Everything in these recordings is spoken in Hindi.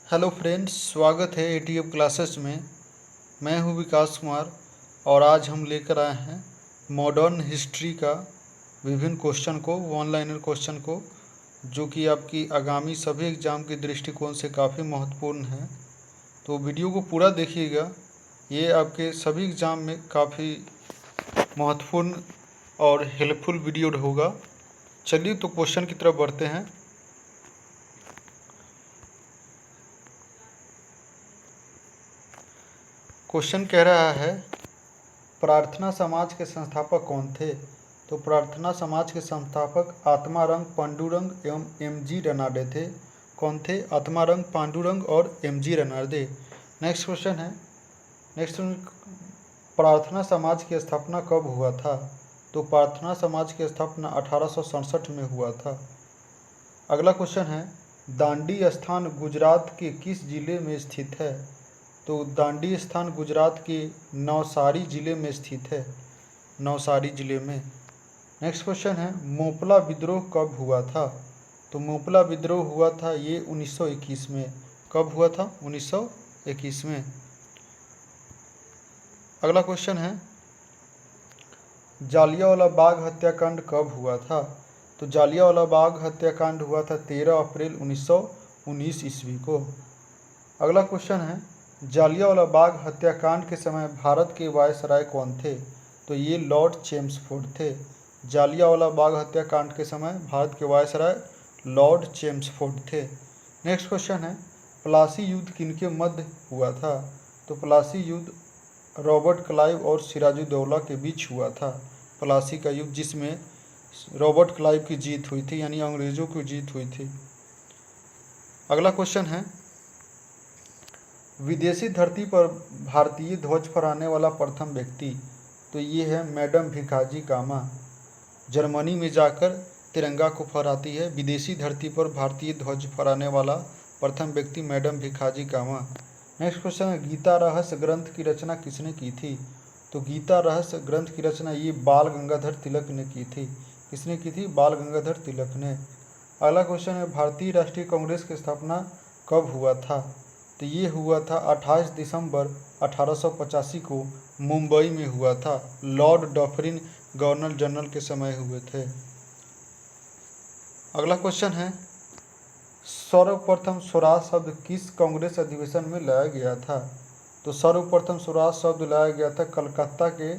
हेलो फ्रेंड्स, स्वागत है एटीएफ क्लासेस में। मैं हूं विकास कुमार और आज हम लेकर आए हैं मॉडर्न हिस्ट्री का विभिन्न क्वेश्चन को, वन लाइनर क्वेश्चन को, जो कि आपकी आगामी सभी एग्ज़ाम के दृष्टिकोण से काफ़ी महत्वपूर्ण है। तो वीडियो को पूरा देखिएगा, ये आपके सभी एग्ज़ाम में काफ़ी महत्वपूर्ण और हेल्पफुल वीडियो होगा। चलिए तो क्वेश्चन की तरफ बढ़ते हैं। क्वेश्चन कह रहा है, प्रार्थना समाज के संस्थापक कौन थे? तो प्रार्थना समाज के संस्थापक आत्मारंग, पांडुरंग एवं एम.जी. रनाडे थे। कौन थे? आत्मारंग, पांडुरंग और एम.जी. रनाडे। नेक्स्ट क्वेश्चन है, प्रार्थना समाज की स्थापना कब हुआ था? तो प्रार्थना समाज की स्थापना 1867 में हुआ था। अगला क्वेश्चन है, दांडी स्थान गुजरात के किस जिले में स्थित है? तो दांडी स्थान गुजरात के नवसारी जिले में स्थित है, नवसारी जिले में। नेक्स्ट क्वेश्चन है, मोपला विद्रोह कब हुआ था? तो मोपला विद्रोह हुआ था ये 1921 में। कब हुआ था? 1921 में। अगला क्वेश्चन है, जालियांवाला बाग हत्याकांड कब हुआ था? तो जालियांवाला बाग हत्याकांड हुआ था 13 अप्रैल 1919 ईस्वी को। अगला क्वेश्चन है, जालियांवाला बाग हत्याकांड के समय भारत के वायसराय कौन थे? तो ये लॉर्ड चेम्सफोर्ड थे। जालियांवाला बाग हत्याकांड के समय भारत के वायसराय लॉर्ड चेम्सफोर्ड थे। नेक्स्ट क्वेश्चन है, प्लासी युद्ध किनके मध्य हुआ था? तो प्लासी युद्ध रॉबर्ट क्लाइव और सिराजुद्दौला के बीच हुआ था। प्लासी का युद्ध जिसमें रॉबर्ट क्लाइव की जीत हुई थी, यानी अंग्रेज़ों की जीत हुई थी। अगला क्वेश्चन है, विदेशी धरती पर भारतीय ध्वज फहराने वाला प्रथम व्यक्ति? तो ये है मैडम भिखाजी कामा। जर्मनी में जाकर तिरंगा को फहराती है। विदेशी धरती पर भारतीय ध्वज फहराने वाला प्रथम व्यक्ति मैडम भिखाजी कामा। नेक्स्ट क्वेश्चन है, गीता रहस्य ग्रंथ की रचना किसने की थी? तो गीता रहस्य ग्रंथ की रचना ये बाल गंगाधर तिलक ने की थी। किसने की थी? बाल गंगाधर तिलक ने। अगला क्वेश्चन है, भारतीय राष्ट्रीय कांग्रेस की स्थापना कब हुआ था? तो ये हुआ था 28 दिसंबर 1885 को मुंबई में हुआ था। लॉर्ड डॉफरिन गवर्नर जनरल के समय हुए थे। अगला क्वेश्चन है, सर्वप्रथम स्वराज शब्द किस कांग्रेस अधिवेशन में लाया गया था? तो सर्वप्रथम स्वराज शब्द लाया गया था कलकत्ता के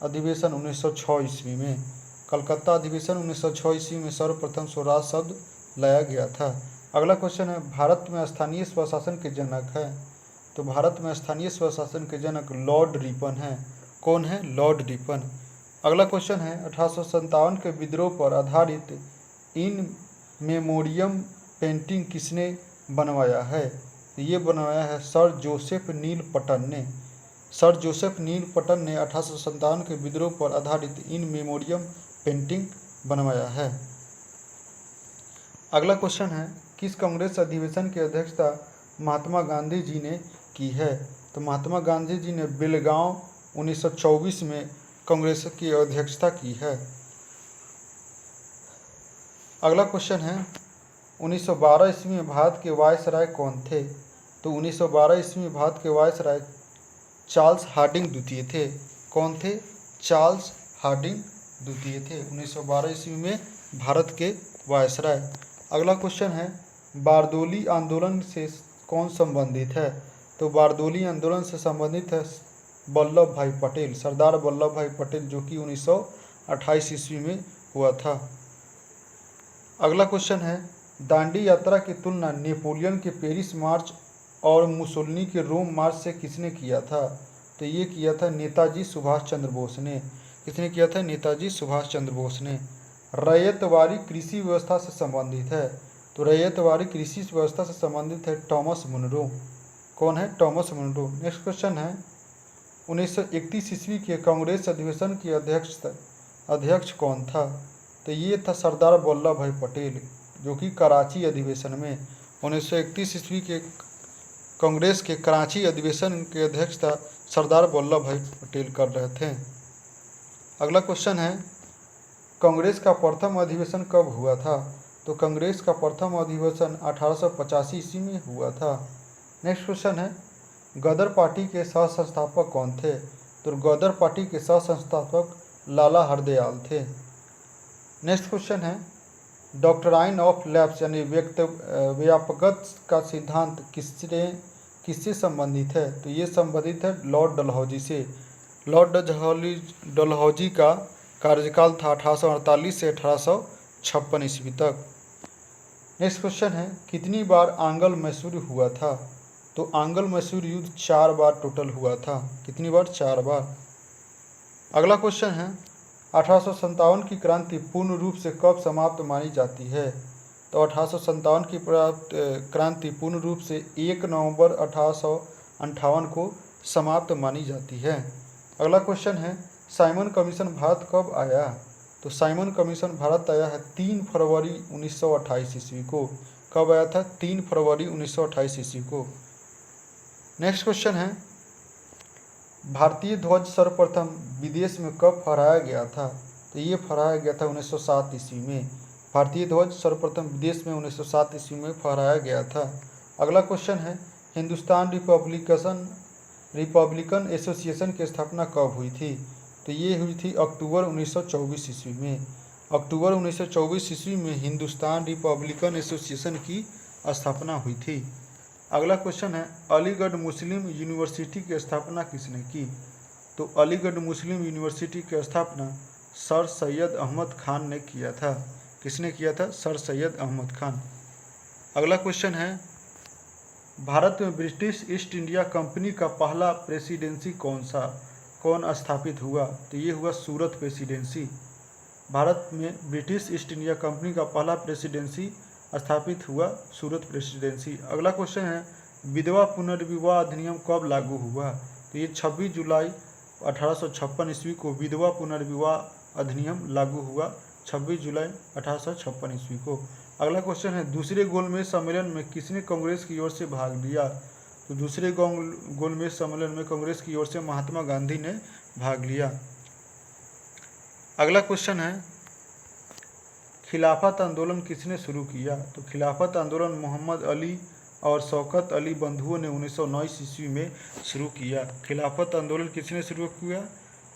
अधिवेशन 1906 ईस्वी में। कलकत्ता अधिवेशन 1906 ईस्वी में सर्वप्रथम स्वराज शब्द लाया गया था। अगला क्वेश्चन है, भारत में स्थानीय स्वशासन के जनक है? तो भारत में स्थानीय स्वशासन के जनक लॉर्ड रिपन हैं। कौन है? Lord Ripon. अगला क्वेश्चन है, 1857 के विद्रोह पर आधारित इन मेमोरियम पेंटिंग किसने बनवाया है? तो ये बनवाया है सर जोसेफ नील पटन ने। सर जोसेफ नील पटन ने 1857 के विद्रोह पर आधारित इन मेमोरियम पेंटिंग बनवाया है। अगला क्वेश्चन है, किस कांग्रेस अधिवेशन की अध्यक्षता महात्मा गांधी जी ने की है? तो महात्मा गांधी जी ने बेलगांव 1924 में कांग्रेस की अध्यक्षता की है। अगला क्वेश्चन है, 1912 ईस्वी में भारत के वायसराय कौन थे? तो 1912 ईस्वी में भारत के वायसराय चार्ल्स हार्डिंग द्वितीय थे। कौन थे? चार्ल्स हार्डिंग द्वितीय थे 1912 ईस्वी में भारत के वायसराय। अगला क्वेश्चन है, बारदोली आंदोलन से कौन संबंधित है? तो बारदोली आंदोलन से संबंधित है वल्लभ भाई पटेल, सरदार वल्लभ भाई पटेल, जो कि 1928 ईस्वी में हुआ था। अगला क्वेश्चन है, दांडी यात्रा की तुलना नेपोलियन के पेरिस मार्च और मुसोलिनी के रोम मार्च से किसने किया था? तो ये किया था नेताजी सुभाष चंद्र बोस ने। किसने किया था? नेताजी सुभाष चंद्र बोस ने। रैयतवारी कृषि व्यवस्था से संबंधित है? तो रैयतवारी कृषि व्यवस्था से संबंधित है टॉमस मुनरो। कौन है? Thomas Munro. नेक्स्ट क्वेश्चन है, 1931 ईस्वी के कांग्रेस अधिवेशन के अध्यक्ष कौन था? तो ये था सरदार वल्लभ भाई पटेल, जो कि कराची अधिवेशन में 1931 ईस्वी के कांग्रेस के कराची अधिवेशन के अध्यक्षता सरदार वल्लभ भाई पटेल कर रहे थे। अगला क्वेश्चन है, कांग्रेस का प्रथम अधिवेशन कब हुआ था? तो तो कांग्रेस का प्रथम अधिवेशन 1885 ईस्वी में हुआ था। नेक्स्ट क्वेश्चन है, गदर पार्टी के सह संस्थापक कौन थे? तो गदर पार्टी के सह संस्थापक लाला हरदयाल थे। नेक्स्ट क्वेश्चन है, डॉक्ट्राइन ऑफ लैप्स यानी व्यापकता का सिद्धांत किससे संबंधित है? तो ये संबंधित है लॉर्ड डलहौजी से। लॉर्ड डलहौजी का कार्यकाल था 1848 से 1856 ईस्वी तक। नेक्स्ट क्वेश्चन है, कितनी बार आंग्ल मैसूर हुआ था? तो आंग्ल मैसूर युद्ध 4 बार टोटल हुआ था। कितनी बार? 4 बार। अगला क्वेश्चन है, 1857 की क्रांति पूर्ण रूप से कब समाप्त मानी जाती है? तो 1857 की क्रांति पूर्ण रूप से 1 नवंबर 1858 को समाप्त मानी जाती है। अगला क्वेश्चन है, साइमन कमीशन भारत कब आया? तो साइमन कमीशन भारत आया है 3 फरवरी 1928 ईस्वी को। कब आया था? 3 फरवरी 1928 ईस्वी को। नेक्स्ट क्वेश्चन है, भारतीय ध्वज सर्वप्रथम विदेश में कब फहराया गया था? तो ये फहराया गया था 1907 ईस्वी में। भारतीय ध्वज सर्वप्रथम विदेश में 1907 ईस्वी में फहराया गया था। अगला क्वेश्चन है, हिंदुस्तान रिपब्लिकन एसोसिएशन की स्थापना कब हुई थी? तो ये हुई थी अक्टूबर 1924 ईस्वी में। अक्टूबर 1924 ईस्वी में हिंदुस्तान रिपब्लिकन एसोसिएशन की स्थापना हुई थी। अगला क्वेश्चन है, अलीगढ़ मुस्लिम यूनिवर्सिटी की स्थापना किसने की? तो अलीगढ़ मुस्लिम यूनिवर्सिटी की स्थापना सर सैयद अहमद खान ने किया था। किसने किया था? सर सैयद अहमद खान। अगला क्वेश्चन है, भारत में ब्रिटिश ईस्ट इंडिया कंपनी का पहला प्रेसिडेंसी कौन स्थापित हुआ? तो ये हुआ सूरत प्रेसिडेंसी। भारत में ब्रिटिश ईस्ट इंडिया कंपनी का पहला प्रेसिडेंसी स्थापित हुआ सूरत प्रेसिडेंसी। अगला क्वेश्चन है, विधवा पुनर्विवाह अधिनियम कब लागू हुआ? तो ये 26 जुलाई 1856 ईस्वी को विधवा पुनर्विवाह अधिनियम लागू हुआ। 26 जुलाई 1856 ईस्वी को। अगला क्वेश्चन है, दूसरे गोलमेज सम्मेलन में किसने कांग्रेस की ओर से भाग लिया? तो दूसरे गोलमेज सम्मेलन में कांग्रेस की ओर से महात्मा गांधी ने भाग लिया। अगला क्वेश्चन है, खिलाफत आंदोलन किसने शुरू किया? तो खिलाफत आंदोलन मोहम्मद अली और शौकत अली बंधुओं ने 1919 ईस्वी में शुरू किया। खिलाफत आंदोलन किसने शुरू किया?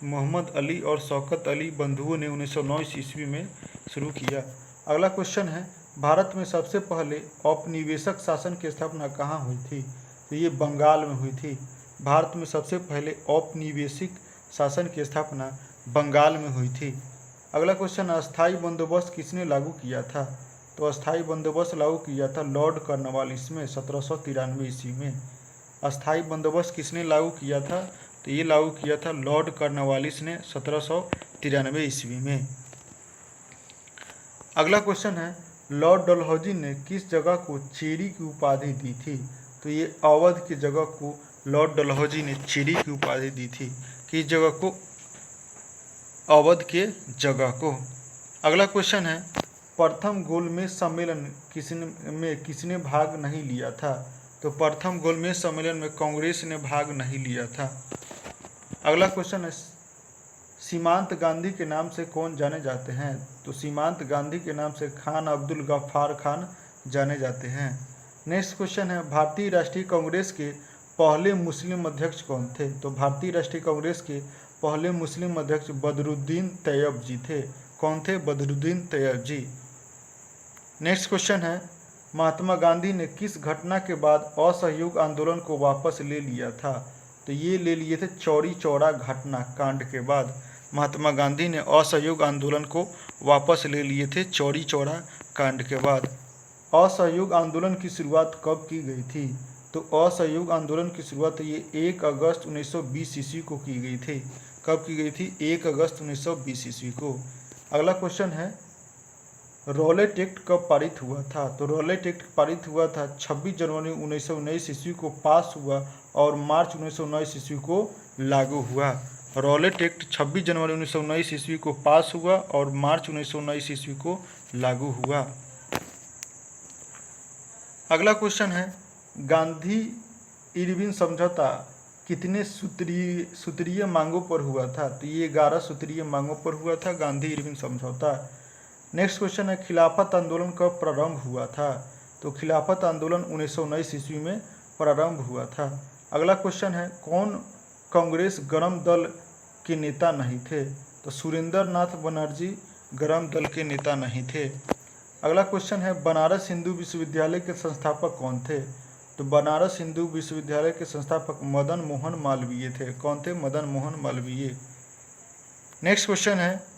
मोहम्मद अली और शौकत अली बंधुओं ने 1919 ईस्वी में शुरू किया। अगला क्वेश्चन है, भारत में सबसे पहले औपनिवेशिक शासन की स्थापना कहाँ हुई थी? तो ये बंगाल में हुई थी। भारत में सबसे पहले औपनिवेशिक शासन की स्थापना बंगाल में हुई थी। अगला क्वेश्चन, अस्थायी बंदोबस्त किसने लागू किया था? तो अस्थायी बंदोबस्त लागू किया था लॉर्ड कॉर्नवालिस में 1793 ईस्वी में। अस्थायी बंदोबस्त किसने लागू किया था? तो ये लागू किया था लॉर्ड कॉर्नवालिस ने 1793 ईस्वी में। अगला क्वेश्चन है, लॉर्ड डलहौजी ने किस जगह को चेरी की उपाधि दी थी? तो ये अवध की जगह को लॉर्ड डलहौजी ने चेरी की उपाधि दी थी। किस जगह को? अवध के जगह को। अगला क्वेश्चन है, प्रथम गोलमेज सम्मेलन किसने भाग नहीं लिया था? तो प्रथम गोलमेज सम्मेलन में कांग्रेस ने भाग नहीं लिया था। अगला क्वेश्चन है, सीमांत गांधी के नाम से कौन जाने जाते हैं? तो सीमांत गांधी के नाम से खान अब्दुल गफ्फार खान जाने जाते हैं। नेक्स्ट क्वेश्चन है, भारतीय राष्ट्रीय कांग्रेस के पहले मुस्लिम अध्यक्ष कौन थे? तो भारतीय राष्ट्रीय कांग्रेस के पहले मुस्लिम अध्यक्ष बदरुद्दीन तैयब जी थे। कौन थे? बदरुद्दीन तैयब जी। नेक्स्ट क्वेश्चन है, महात्मा गांधी ने किस घटना के बाद असहयोग आंदोलन को वापस ले लिया था? तो ये ले लिए थे चौरी चौरा घटना कांड के बाद महात्मा गांधी ने असहयोग आंदोलन को वापस ले लिए थे चौरी चौरा कांड के बाद। असहयोग आंदोलन की शुरुआत कब की गई थी? तो असहयोग आंदोलन की शुरुआत ये 1 अगस्त 1920 ईस्वी को की गई थी। कब की गई थी? 1 अगस्त 1920 ईस्वी को। अगला क्वेश्चन है, रॉलेट एक्ट कब पारित हुआ था? तो रॉलेट एक्ट पारित हुआ था 26 जनवरी 1919 ईस्वी को पास हुआ और मार्च 1919 ईस्वी को लागू हुआ। रॉलेट एक्ट 26 जनवरी 1919 ईस्वी को पास हुआ और मार्च 1919 ईस्वी को लागू हुआ। अगला क्वेश्चन है, गांधी इरविन समझौता कितने सूत्रीय मांगों पर हुआ था? तो ये 11 सूत्रीय मांगों पर हुआ था गांधी इरविन समझौता। नेक्स्ट क्वेश्चन है खिलाफत आंदोलन कब प्रारंभ हुआ था? तो खिलाफत आंदोलन 1919 ईस्वी में प्रारंभ हुआ था। अगला क्वेश्चन है कौन कांग्रेस गरम दल के नेता नहीं थे? तो सुरेंद्र नाथ बनर्जी गरम दल के नेता नहीं थे। अगला क्वेश्चन है बनारस हिंदू विश्वविद्यालय के संस्थापक कौन थे? तो बनारस हिंदू विश्वविद्यालय के संस्थापक मदन मोहन मालवीय थे। कौन थे? मदन मोहन मालवीय। नेक्स्ट क्वेश्चन है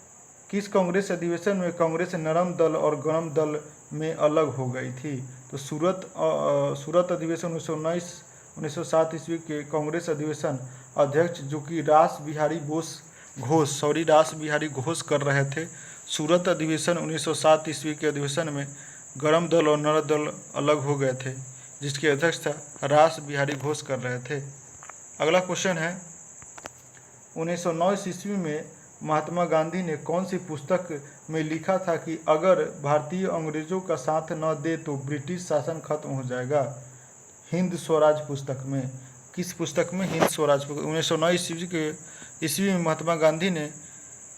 किस कांग्रेस अधिवेशन में कांग्रेस नरम दल और गरम दल में अलग हो गई थी? तो सूरत अधिवेशन 1907 ईस्वी के कांग्रेस अधिवेशन अध्यक्ष जो कि रास बिहारी घोष कर रहे थे। सूरत अधिवेशन 1907 ईस्वी के अधिवेशन में गरम दल और नर दल अलग हो गए थे, जिसके अध्यक्ष था रास बिहारी घोष कर रहे थे। अगला क्वेश्चन है 1909 ईस्वी में महात्मा गांधी ने कौन सी पुस्तक में लिखा था कि अगर भारतीय अंग्रेजों का साथ न दे तो ब्रिटिश शासन खत्म हो जाएगा? हिंद स्वराज पुस्तक में। किस पुस्तक में? हिंद स्वराज। 1909 ईस्वी में महात्मा गांधी ने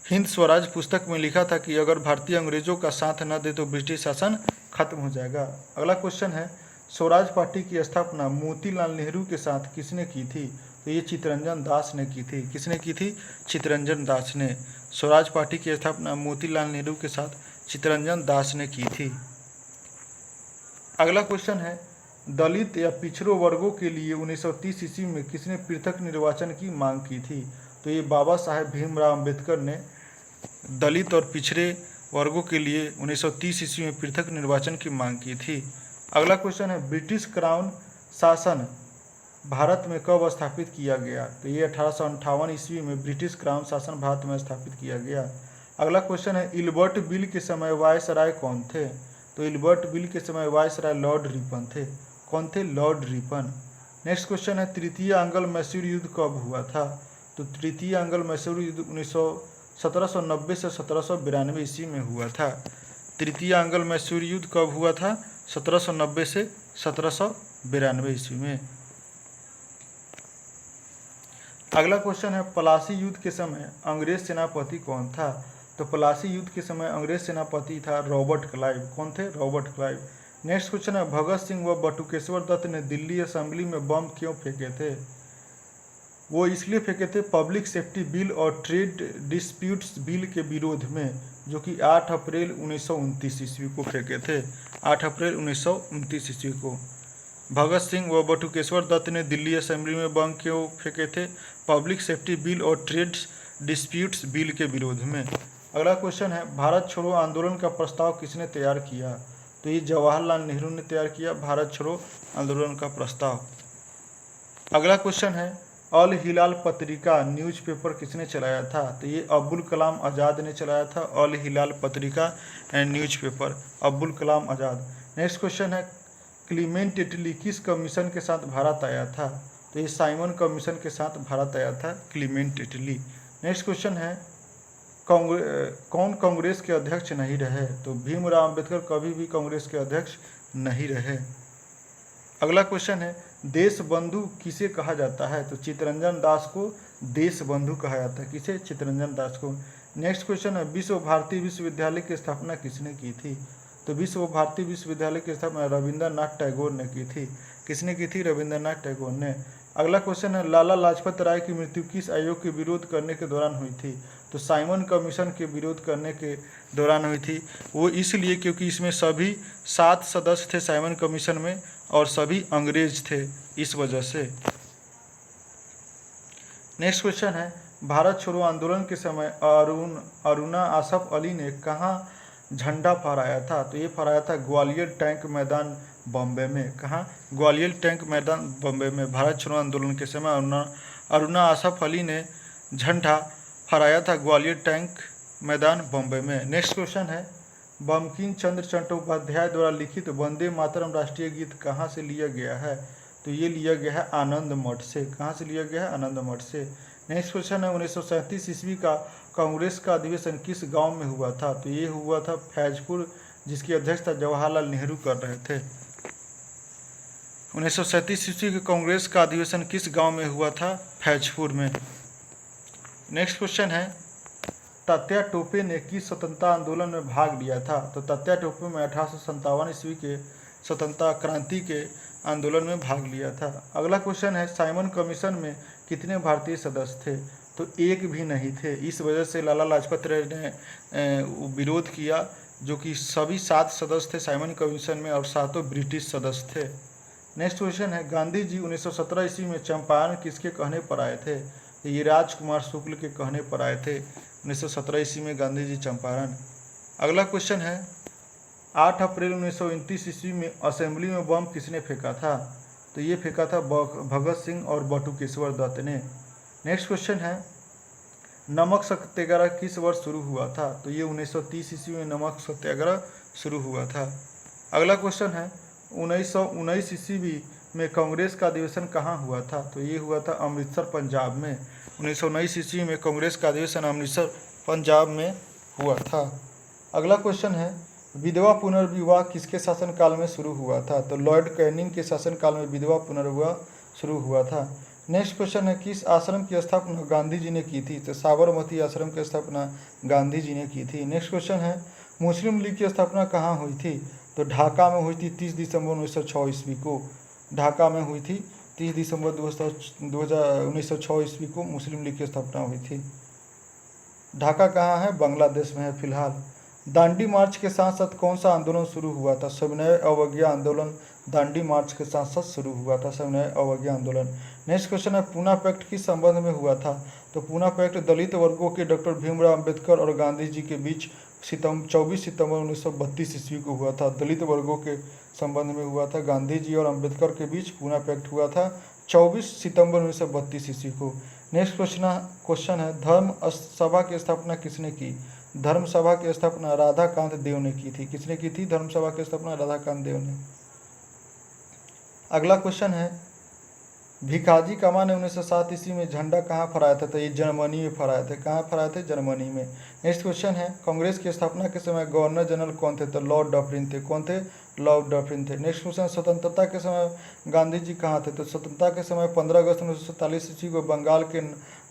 हिंद स्वराज पुस्तक में लिखा था कि अगर भारतीय अंग्रेजों का साथ न दे तो ब्रिटिश शासन खत्म हो जाएगा। अगला क्वेश्चन है स्वराज पार्टी की स्थापना मोतीलाल नेहरू के साथ किसने की थी? तो ये चित्तरंजन दास ने की थी। किसने की थी? चित्तरंजन दास ने। स्वराज पार्टी की स्थापना मोतीलाल नेहरू के साथ चित्तरंजन दास ने की थी। अगला क्वेश्चन है दलित या पिछड़े वर्गों के लिए 1930 ईस्वी में किसने पृथक निर्वाचन की मांग की थी? तो ये बाबा साहेब भीमराव अम्बेडकर ने दलित और पिछड़े वर्गों के लिए 1930 ईस्वी में पृथक निर्वाचन की मांग की थी। अगला क्वेश्चन है ब्रिटिश क्राउन शासन भारत में कब स्थापित किया गया? तो ये 1858 ईस्वी में ब्रिटिश क्राउन शासन भारत में स्थापित किया गया। अगला क्वेश्चन है इल्बर्ट बिल के समय वायसराय कौन थे? तो इल्बर्ट बिल के समय वायसराय लॉर्ड रिपन थे। कौन थे? Lord Ripon. नेक्स्ट क्वेश्चन है तृतीय आंग्ल मैसूर युद्ध कब हुआ था? तो तृतीय आंग्ल मैसूर युद्ध 1790 से 1792 ईस्वी में हुआ था। तृतीय आंग्ल मैसूर युद्ध कब हुआ था? 1790 से 1792 ईस्वी में। अगला क्वेश्चन है पलासी युद्ध के समय अंग्रेज सेनापति कौन था? तो पलासी युद्ध के समय अंग्रेज सेनापति था रॉबर्ट क्लाइव। कौन थे? Robert Clive. नेक्स्ट क्वेश्चन है भगत सिंह व बटुकेश्वर दत्त ने दिल्ली असेंबली में बम क्यों फेंके थे? वो इसलिए फेंके थे पब्लिक सेफ्टी बिल और ट्रेड डिस्प्यूट्स बिल के विरोध में, जो कि 8 अप्रैल 1929 ईस्वी को फेंके थे। 8 अप्रैल 1929 ईस्वी को भगत सिंह व बटुकेश्वर दत्त ने दिल्ली असेंबली में बम क्यों फेंके थे? पब्लिक सेफ्टी बिल और ट्रेड डिस्प्यूट्स बिल के विरोध में। अगला क्वेश्चन है भारत छोड़ो आंदोलन का प्रस्ताव किसने तैयार किया? तो ये जवाहरलाल नेहरू ने तैयार किया भारत छोड़ो आंदोलन का प्रस्ताव। अगला क्वेश्चन है अल हिलाल पत्रिका न्यूज़पेपर किसने चलाया था? तो ये अब्दुल कलाम आज़ाद ने चलाया था। अल हिलाल पत्रिका and newspaper Abdul Kalam Azad. Next question है क्लीमेंट इटली किस कमीशन के साथ भारत आया था? तो ये साइमन कमीशन के साथ भारत आया था क्लीमेंट इटली। नेक्स्ट क्वेश्चन है कौन कांग्रेस के अध्यक्ष नहीं रहे? तो भीमराव अम्बेडकर कभी भी कांग्रेस के अध्यक्ष नहीं रहे। अगला क्वेश्चन है देश बंधु किसे कहा जाता है? तो चित्तरंजन दास को देश बंधु कहा जाता है। किसे? चित्तरंजन दास को। नेक्स्ट क्वेश्चन है विश्व भारती विश्वविद्यालय की स्थापना किसने की थी? तो विश्व भारती विश्वविद्यालय की स्थापना रविंद्रनाथ टैगोर ने की थी। किसने की थी? रविंद्रनाथ टैगोर ने। अगला क्वेश्चन है लाला लाजपत राय की मृत्यु किस आयोग के विरोध करने के दौरान हुई थी? तो साइमन कमीशन के विरोध करने के दौरान हुई थी। वो इसलिए क्योंकि इसमें सभी 7 सदस्य थे साइमन कमीशन में और सभी अंग्रेज थे, इस वजह से। नेक्स्ट क्वेश्चन है भारत छोड़ो आंदोलन के समय अरुणा आसफ अली ने कहाँ झंडा फहराया था? तो ये फहराया था ग्वालियर टैंक मैदान बॉम्बे में। कहाँ? ग्वालियर टैंक मैदान बॉम्बे में। भारत छोड़ो आंदोलन के समय अरुणा आसफ अली ने झंडा फहराया था ग्वालियर टैंक मैदान बॉम्बे में। नेक्स्ट क्वेश्चन है बंकिम चंद्र चट्टोपाध्याय द्वारा लिखित वंदे मातरम राष्ट्रीय गीत कहाँ से लिया गया है? तो ये लिया गया है आनंद मठ से। कहाँ से लिया गया है? आनंद मठ से। नेक्स्ट क्वेश्चन है 1937 ईस्वी का कांग्रेस का अधिवेशन किस गांव में हुआ था? तो ये हुआ था फैजपुर, जिसकी अध्यक्षता जवाहरलाल नेहरू कर रहे थे। 1937 ईस्वी के कांग्रेस का अधिवेशन किस गांव में हुआ था? फैजपुर में। नेक्स्ट क्वेश्चन है तात्या टोपे ने किस स्वतंत्रता आंदोलन में भाग लिया था? तो तात्या टोपे में 1857 ईस्वी के स्वतंत्रता क्रांति के आंदोलन में भाग लिया था। अगला क्वेश्चन है, साइमन कमीशन में कितने भारतीय सदस्य थे? तो एक भी नहीं थे। इस वजह से लाला लाजपत राय ने विरोध किया, जो कि सभी 7 सदस्य थे साइमन कमीशन में और 7 ब्रिटिश सदस्य थे। नेक्स्ट क्वेश्चन है, गांधी जी 1917 ईस्वी में चंपारण किसके कहने पर आए थे? ये राजकुमार शुक्ल के कहने पर आए थे 1917 ईस्वी में गांधी जी चंपारण। अगला क्वेश्चन है, 8 अप्रैल 1929 ईस्वी में असेंबली में बम किसने फेंका था? तो ये फेंका था भगत सिंह और बटुकेश्वर दत्त ने। नेक्स्ट क्वेश्चन है, नमक सत्याग्रह किस वर्ष शुरू हुआ था? तो ये 1930 ईस्वी में नमक सत्याग्रह शुरू हुआ था। अगला क्वेश्चन है, 1919 ईस्वी में कांग्रेस का अधिवेशन कहाँ हुआ था? तो ये हुआ था अमृतसर पंजाब में। 1919 ईस्वी में कांग्रेस का अधिवेशन अमृतसर पंजाब में हुआ था। अगला क्वेश्चन है, विधवा पुनर्विवाह किसके शासनकाल में शुरू हुआ था? तो लॉर्ड कैनिंग के शासनकाल में विधवा पुनर्विवाह शुरू हुआ था। नेक्स्ट क्वेश्चन है, किस आश्रम की स्थापना गांधी जी ने की थी? तो साबरमती आश्रम की स्थापना गांधी जी ने की थी। नेक्स्ट क्वेश्चन है, मुस्लिम लीग की स्थापना कहाँ हुई थी? तो ढाका में हुई थी 30 दिसंबर 1906 ईस्वी को। ढाका में हुई थी 30 दिसंबर 1906 ईस्वी को मुस्लिम लीग की स्थापना हुई थी। ढाका कहाँ है? बांग्लादेश में है फिलहाल। दांडी मार्च के साथ साथ कौन सा आंदोलन शुरू हुआ था? सविनय अवज्ञा आंदोलन दांडी मार्च के साथ साथ शुरू हुआ था, सविनय अवज्ञा आंदोलन। नेक्स्ट क्वेश्चन है, पूना पैक्ट किस संबंध में हुआ था? तो पूना पैक्ट दलित वर्गों के डॉक्टर भीमराव अंबेडकर और गांधी जी के बीच 24 सितंबर 1932 ईस्वी को हुआ था। दलित वर्गों के संबंध में हुआ था। गांधी जी और अंबेडकर के बीच पूना पैक्ट हुआ था 24 सितंबर 1932 ईस्वी को। नेक्स्ट क्वेश्चन है, धर्म सभा की स्थापना किसने की? धर्म सभा की स्थापना राधाकांत देव ने की थी। किसने की थी धर्म सभा की स्थापना? राधाकांत देव ने। अगला क्वेश्चन है, भिखाजी कामा ने 1907 ईस्वी में झंडा कहाँ फहराया था? तो ये जर्मनी में फहराए थे। कहाँ फहराए थे? जर्मनी में। नेक्स्ट क्वेश्चन है, कांग्रेस की स्थापना के समय गवर्नर जनरल कौन थे? तो लॉर्ड डफरिन थे। कौन थे? लॉर्ड डफरिन थे। नेक्स्ट क्वेश्चन, स्वतंत्रता के समय गांधी जी कहाँ थे? तो स्वतंत्रता के समय 15 अगस्त 1947 ईस्वी को बंगाल के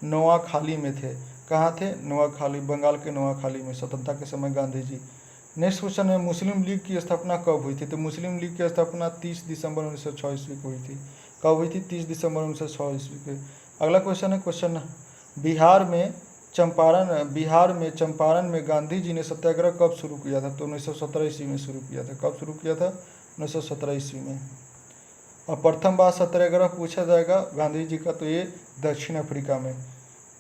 नोआखाली में थे। कहाँ थे? नोआखाली, बंगाल के नोआखाली में स्वतंत्रता के समय गांधी जी। नेक्स्ट क्वेश्चन है, मुस्लिम लीग की स्थापना कब हुई थी? तो मुस्लिम लीग की स्थापना 30 दिसंबर 1906 ईस्वी को हुई थी। कब हुई थी? 30 दिसंबर 1906 ईस्वी को। अगला क्वेश्चन है, बिहार में चंपारण में गांधी जी ने सत्याग्रह कब शुरू किया था? तो 1917 ईस्वी में शुरू किया था। कब शुरू किया था? 1917 ईस्वी में। और प्रथम बार सत्याग्रह पूछा जाएगा गांधी जी का, तो ये दक्षिण अफ्रीका में।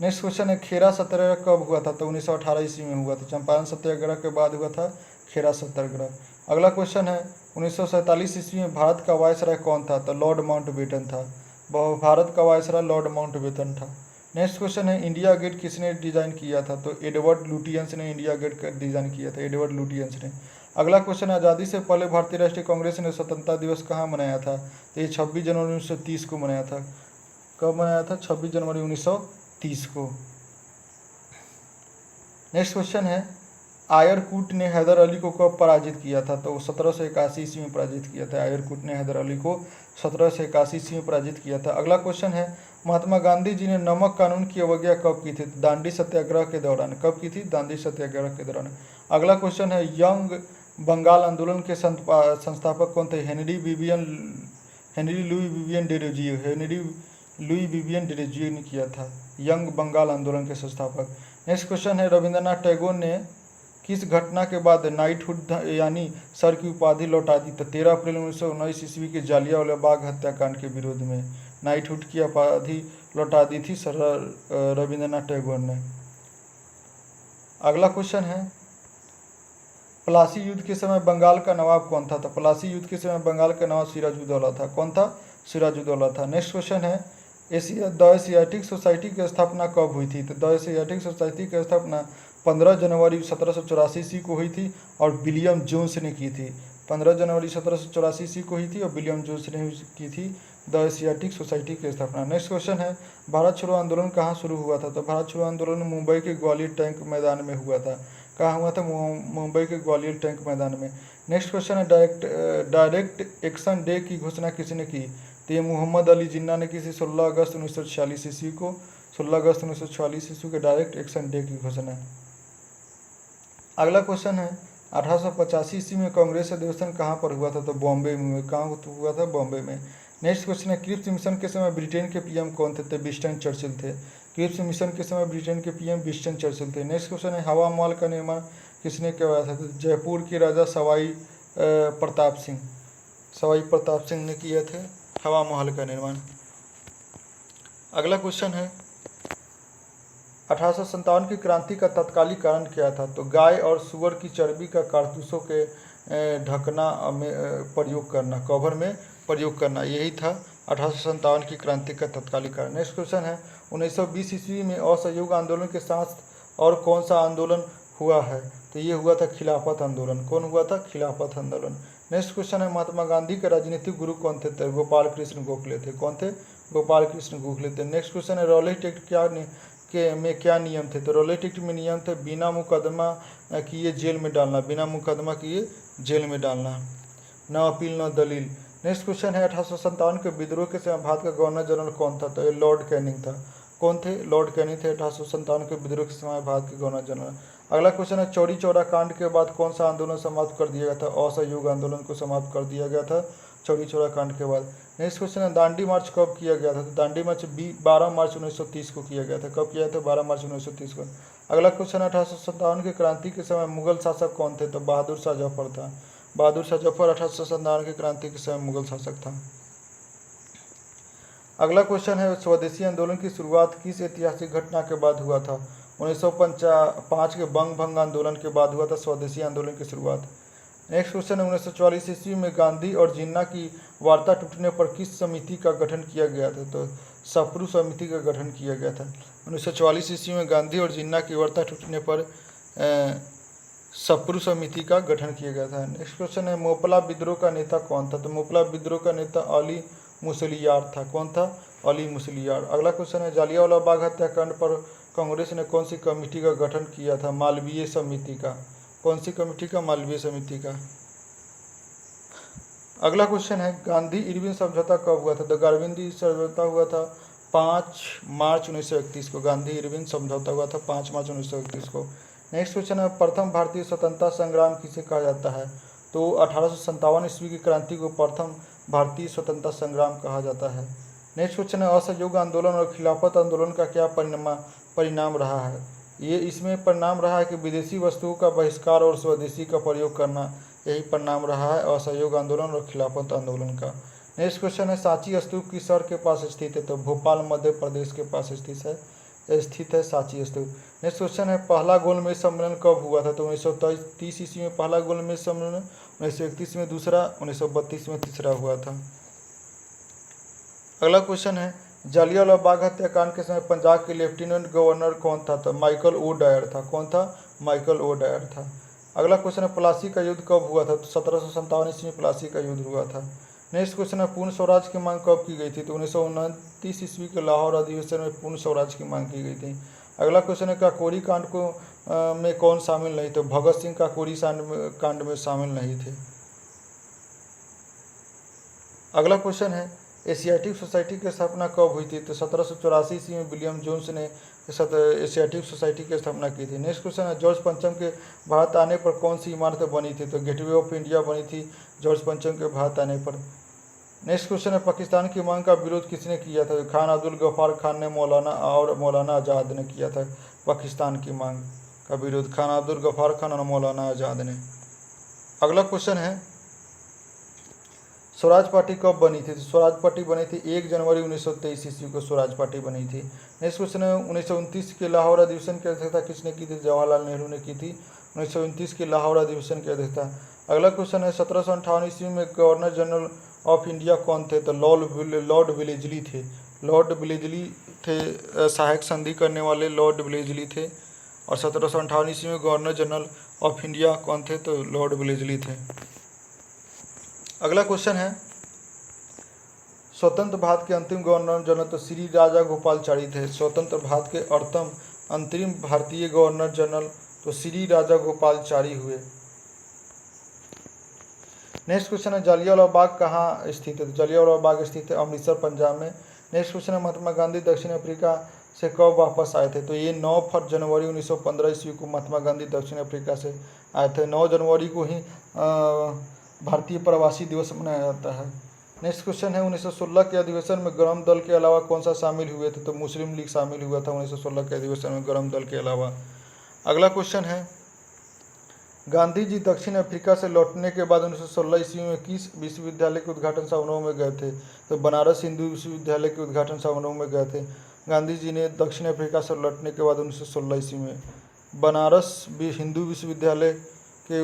नेक्स्ट क्वेश्चन है, खेरा सत्याग्रह कब हुआ था? तो 1918 ईस्वी में हुआ था। चंपारण सत्याग्रह के बाद हुआ था खेरा सत्याग्रह। अगला क्वेश्चन है, 1947 ईस्वी में भारत का वायसराय कौन था? तो लॉर्ड माउंटबेटन था। भारत का वायसराय लॉर्ड माउंटबेटन था। नेक्स्ट क्वेश्चन है, इंडिया गेट किसने डिजाइन किया था? तो एडवर्ड लुटियंस ने इंडिया गेट का डिजाइन किया था। एडवर्ड लुटियंस ने। अगला क्वेश्चन है, आज़ादी से पहले भारतीय राष्ट्रीय कांग्रेस ने स्वतंत्रता दिवस कहाँ मनाया था? तो ये 26 जनवरी 1930 को मनाया था। कब मनाया था? 26 जनवरी 1930 को। नेक्स्ट क्वेश्चन है, आयरकूट ने हैदर अली को कब पराजित किया था? तो 1781 ईस्वी में पराजित किया था। आयरकूट ने हैदर अली को 1781 ईस्वी में पराजित किया था। अगला क्वेश्चन है, महात्मा गांधी जी ने नमक कानून की अवज्ञा कब की थी? दांडी सत्याग्रह के दौरान। कब की थी? दांडी सत्याग्रह के दौरान। अगला क्वेश्चन है, यंग बंगाल आंदोलन के संस्थापक कौन थे? हेनरी लुई विवियन डेरोजियो ने किया था। यंग बंगाल आंदोलन के संस्थापक। नेक्स्ट क्वेश्चन है, रविंद्रनाथ टैगोर ने किस घटना के बाद नाइटहुड यानी सर की उपाधि लौटा दी? तो 13 अप्रैल 1919 ईस्वी के जालियांवाला बाग हत्याकांड के विरोध में नाइटहुड की उपाधि लौटा दी थी सर रविंद्रनाथ टैगोर ने। अगला क्वेश्चन है, प्लासी युद्ध के समय बंगाल का नवाब कौन था? तो प्लासी युद्ध के समय बंगाल का नवाब सिराजुद्दौला था। कौन था? सिराजुद्दौला था। नेक्स्ट क्वेश्चन है, द एशियाटिक सोसाइटी की स्थापना कब हुई थी? तो द एशियाटिक सोसाइटी की स्थापना 15 जनवरी 1784 ईस्वी को हुई थी और विलियम जोन्स ने की थी। 15 जनवरी 1784 ईस्वी को हुई थी और विलियम जोन्स ने की थी द एशियाटिक सोसाइटी की स्थापना। नेक्स्ट क्वेश्चन है, भारत छोड़ो आंदोलन कहाँ शुरू हुआ था? तो भारत छोड़ो आंदोलन मुंबई के ग्वालियर टैंक मैदान में हुआ था। कहाँ हुआ था? मुंबई के ग्वालियर टैंक मैदान में। नेक्स्ट क्वेश्चन है, डायरेक्ट एक्शन डे की घोषणा किसने की? तो ये मोहम्मद अली जिन्ना ने किसी 16 अगस्त 1946 ईस्वी को 16 अगस्त 1946 ईस्वी के डायरेक्ट एक्शन डे की घोषणा। अगला क्वेश्चन है 1885 ईस्वी में कांग्रेस अधिवेशन कहाँ पर हुआ था? तो बॉम्बे में। कहाँ हुआ था? बॉम्बे में। नेक्स्ट क्वेश्चन है क्रिप्स मिशन के समय ब्रिटेन के पीएम कौन थे? तो विंस्टन चर्चिल थे। क्रिप्स मिशन के समय ब्रिटेन के पीएम विंस्टन चर्चिल थे। नेक्स्ट क्वेश्चन है हवा महल का निर्माण किसने करवाया था? तो जयपुर के राजा सवाई प्रताप सिंह ने किए थे हवा महल का निर्माण। अगला क्वेश्चन है 1857 की क्रांति का तत्कालिक कारण क्या था? तो गाय और सुअर की चर्बी का कारतूसों के ढकना में प्रयोग करना, कवर में प्रयोग करना, यही था 1857 की क्रांति का तत्कालिक कारण। नेक्स्ट क्वेश्चन है 1920 ईस्वी में असहयोग आंदोलन के साथ और कौन सा आंदोलन हुआ है? तो ये हुआ था खिलाफत आंदोलन। कौन हुआ था? खिलाफत आंदोलन। नेक्स्ट क्वेश्चन है महात्मा गांधी के राजनीतिक गुरु कौन थे? तो गोपाल कृष्ण गोखले थे। कौन थे? गोपाल कृष्ण गोखले थे। नेक्स्ट क्वेश्चन है रॉलेट एक्ट में क्या नियम थे? तो रॉलेट एक्ट में नियम थे बिना मुकदमा किए जेल में डालना, बिना मुकदमा किए जेल में डालना, न अपील न दलील। नेक्स्ट क्वेश्चन है 1857 के विद्रोह के समय भारत का गवर्नर जनरल कौन था? तो ये लॉर्ड कैनिंग था। कौन थे? लॉर्ड कैनिंग थे 1857 के विद्रोह के समय भारत के गवर्नर जनरल। अगला क्वेश्चन है चौरी चौरा कांड के बाद कौन सा आंदोलन समाप्त कर दिया गया था? असहयोग आंदोलन को समाप्त कर दिया गया था चौरी चौरा कांड के बाद। नेक्स्ट क्वेश्चन है दांडी मार्च कब किया गया था? तो दांडी मार्च 12 मार्च 1930 को किया गया था। कब किया था? 12 मार्च 1930 को। अगला क्वेश्चन है 1857 की क्रांति के समय मुगल शासक कौन थे? तो बहादुर शाह जफर था। बहादुर शाह जफर 1857 की क्रांति के समय मुगल शासक था। अगला क्वेश्चन है स्वदेशी आंदोलन की शुरुआत किस ऐतिहासिक घटना के बाद हुआ था? 1905 के बंग भंग आंदोलन के बाद हुआ था स्वदेशी आंदोलन की शुरुआत। नेक्स्ट क्वेश्चन है 1944 ईस्वी में गांधी और जिन्ना की वार्ता टूटने पर किस समिति का गठन किया गया था? तो सप्रू समिति का गठन किया गया था। 1944 ईस्वी में गांधी और जिन्ना की वार्ता टूटने पर सप्रू समिति का गठन किया गया था। नेक्स्ट क्वेश्चन है मोपला विद्रोह का नेता कौन था? तो मोपला विद्रोह का नेता अली मुसलियार था। कौन था? अली मुसलियार। अगला क्वेश्चन है जालियांवाला बाग हत्याकांड पर कांग्रेस ने कौन सी कमेटी का गठन किया था? मालवीय समिति का। कौन सी कमेटी का? मालवीय समिति का। अगला क्वेश्चन है गांधी इरविन समझौता कब हुआ था? तो गांधी समझौता हुआ था 5 मार्च 1931 को। गांधी इरविन समझौता हुआ था 5 मार्च 1931 को। नेक्स्ट क्वेश्चन है प्रथम भारतीय स्वतंत्रता संग्राम किसे कहा जाता है? तो 1857 ईस्वी की क्रांति को प्रथम भारतीय स्वतंत्रता संग्राम कहा जाता है। नेक्स्ट क्वेश्चन है असहयोग आंदोलन और खिलाफत आंदोलन का क्या परिणाम रहा है? ये इसमें परिणाम रहा है कि विदेशी वस्तुओं का बहिष्कार और स्वदेशी का प्रयोग करना, यही परिणाम रहा है असहयोग आंदोलन और खिलाफत आंदोलन का। नेक्स्ट क्वेश्चन है सांची स्तूप किस शहर के पास स्थित है? तो भोपाल मध्य प्रदेश के पास स्थित है सांची स्तूप। नेक्स्ट क्वेश्चन है पहला गोलमेज सम्मेलन कब हुआ था? तो 1930 ईस्वी में पहला गोलमेज सम्मेलन, 1931 में दूसरा, 1932 में तीसरा हुआ था। अगला क्वेश्चन है जालियांवाला बाग हत्याकांड के समय पंजाब के लेफ्टिनेंट गवर्नर कौन था? तो माइकल ओ डायर था। कौन था? माइकल ओ डायर था। अगला क्वेश्चन है प्लासी का युद्ध कब हुआ था? तो 1757 ईस्वी में प्लासी का युद्ध हुआ था। नेक्स्ट क्वेश्चन है पूर्ण स्वराज की मांग कब की गई थी? तो 1929 ईस्वी के लाहौर अधिवेशन में पूर्ण स्वराज की मांग की गई थी। अगला क्वेश्चन है काकोरी कांड को में कौन शामिल नहीं? तो भगत सिंह काकोरी कांड में शामिल नहीं थे। अगला क्वेश्चन है एशियाटिक सोसाइटी की स्थापना कब हुई थी? तो 1784 ईस्वी में विलियम जोन्स ने एशियाटिक सोसाइटी की स्थापना की थी। नेक्स्ट क्वेश्चन है जॉर्ज पंचम के भारत आने पर कौन सी इमारत बनी थी? तो गेटवे ऑफ इंडिया बनी थी जॉर्ज पंचम के भारत आने पर। नेक्स्ट क्वेश्चन है पाकिस्तान की मांग का विरोध किसने किया था? खान अब्दुल गफ्फार खान ने मौलाना आज़ाद ने किया था पाकिस्तान की मांग का विरोध। खान अब्दुल गफ्फार खान और मौलाना आज़ाद ने। अगला क्वेश्चन है स्वराज पार्टी कब बनी थी? तो स्वराज पार्टी बनी थी 1 जनवरी 1923 ईस्वी को स्वराज पार्टी बनी थी। नेक्स्ट क्वेश्चन है 1929 के लाहौर अधिवेशन की अध्यक्षता किसने की थी? जवाहरलाल नेहरू ने की थी 1929 के लाहौर अधिवेशन की अध्यक्षता। अगला क्वेश्चन है 1758 ईस्वी में गवर्नर जनरल ऑफ इंडिया कौन थे? तो लॉर्ड विलेजली थे। लॉर्ड विलेजली थे, सहायक संधि करने वाले लॉर्ड विलेजली थे। और 1758 ईस्वी में गवर्नर जनरल ऑफ इंडिया कौन थे? तो लॉर्ड विलेजली थे। अगला क्वेश्चन है स्वतंत्र भारत के अंतिम गवर्नर जनरल तो श्री राजा गोपालचारी थे। स्वतंत्र भारत के अंतरिम भारतीय गवर्नर जनरल तो श्री राजा गोपालचारी हुए। नेक्स्ट क्वेश्चन है जालियांवाला बाग कहाँ स्थित है? तो जालियांवाला बाग स्थित है अमृतसर पंजाब में। नेक्स्ट क्वेश्चन है महात्मा गांधी दक्षिण अफ्रीका से कब वापस आए थे? तो ये 9 जनवरी 1915 ईस्वी को महात्मा गांधी दक्षिण अफ्रीका से आए थे। 9 जनवरी को ही भारतीय प्रवासी दिवस मनाया जाता है। नेक्स्ट क्वेश्चन है 1916 के अधिवेशन में गरम दल के अलावा कौन सा शामिल हुए थे? तो मुस्लिम लीग शामिल हुआ था 1916 के अधिवेशन में गरम दल के अलावा। अगला क्वेश्चन है गांधी जी दक्षिण अफ्रीका से लौटने के बाद 1916 ईस्वी में किस विश्वविद्यालय के उद्घाटन समारोह में गए थे? तो बनारस हिंदू विश्वविद्यालय के उद्घाटन समारोह में गए थे गांधी जी ने दक्षिण अफ्रीका से लौटने के बाद 1916 ईस्वी में बनारस हिंदू विश्वविद्यालय के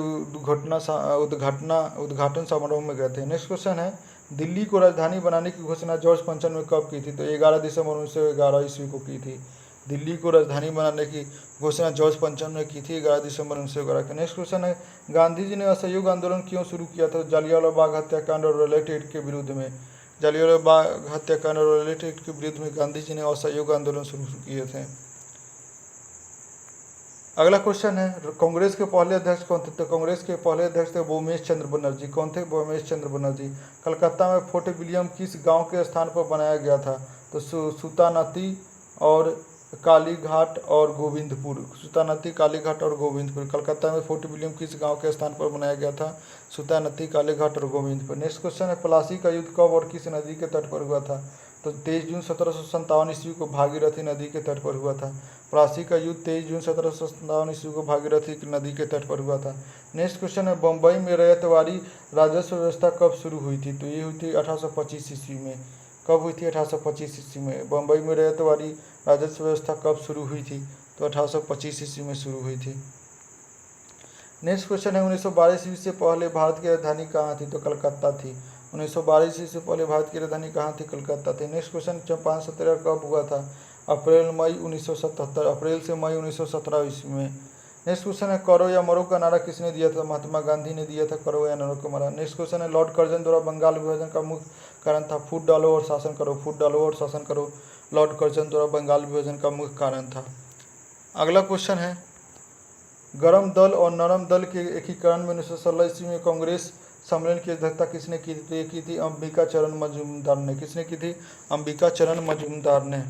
उद्घाटन समारोह में गए थे। नेक्स्ट क्वेश्चन है दिल्ली को राजधानी बनाने की घोषणा जॉर्ज पंचम ने कब की थी? तो 11 दिसंबर 1911 ईस्वी को की थी। दिल्ली को राजधानी बनाने की घोषणा जॉर्ज पंचम ने की थी 11 दिसंबर 1911 के। नेक्स्ट क्वेश्चन है गांधी जी ने असहयोग आंदोलन क्यों शुरू किया था? जालियांवाला बाग हत्याकांड और रिलेटेड के विरुद्ध में। जालियांवाला बाग हत्याकांड और रिलेटेड के विरुद्ध में गांधी जी ने असहयोग आंदोलन शुरू किए थे। अगला क्वेश्चन है कांग्रेस के पहले अध्यक्ष कौन थे? तो कांग्रेस के पहले अध्यक्ष थे भूमेश चंद्र बनर्जी। कौन थे? भूमेश चंद्र बनर्जी। कलकत्ता में फोर्ट विलियम किस गांव के स्थान पर बनाया गया था? तो सूतानती और कालीघाट और गोविंदपुर। सूतानती, कालीघाट और गोविंदपुर। कलकत्ता में फोर्ट विलियम किस गांव के स्थान पर बनाया गया था? सूतानती, कालीघाट और गोविंदपुर। नेक्स्ट क्वेश्चन है प्लासी का युद्ध कब और किस नदी के तट पर हुआ था? तो 23 जून 1757 ईस्वी को भागीरथी नदी के तट पर हुआ था। प्लासी का युद्ध 23 जून 1757 ईस्वी को भागीरथी नदी के तट पर हुआ था। नेक्स्ट क्वेश्चन है बम्बई में रैयतवाड़ी राजस्व व्यवस्था कब शुरू हुई थी? तो ये हुई थी 1825 ईस्वी में। कब हुई थी? 1825 ईस्वी में। बम्बई में रैयतवाड़ी राजस्व व्यवस्था कब शुरू हुई थी? तो 1825 ईस्वी में शुरू हुई थी। नेक्स्ट क्वेश्चन है 1912 ईस्वी से पहले भारत की राजधानी कहाँ थी? तो कलकत्ता थी। 1912 ईस्वी से पहले भारत की राजधानी कहाँ थी? कलकत्ता थी। नेक्स्ट क्वेश्चन चंपारण सत्याग्रह कब हुआ था? अप्रैल मई 1977। अप्रैल से मई 1917 ईस्वी में। नेक्स्ट क्वेश्चन है करो या मरो का नारा किसने दिया था? महात्मा गांधी ने दिया था करो या मरो का नारा। नेक्स्ट क्वेश्चन है लॉर्ड कर्जन द्वारा बंगाल विभाजन का मुख्य कारण था? फूट डालो और शासन करो। फूट डालो और शासन करो लॉर्ड कर्जन द्वारा बंगाल विभाजन का मुख्य कारण था। अगला क्वेश्चन है गरम दल और नरम दल के एकीकरण में 1916 ईस्वी में कांग्रेस सम्मेलन की अध्यक्षता किसने की थी? तो ये की थी अंबिका चरण मजूमदार ने। किसने की थी? अंबिका चरण मजूमदार ने।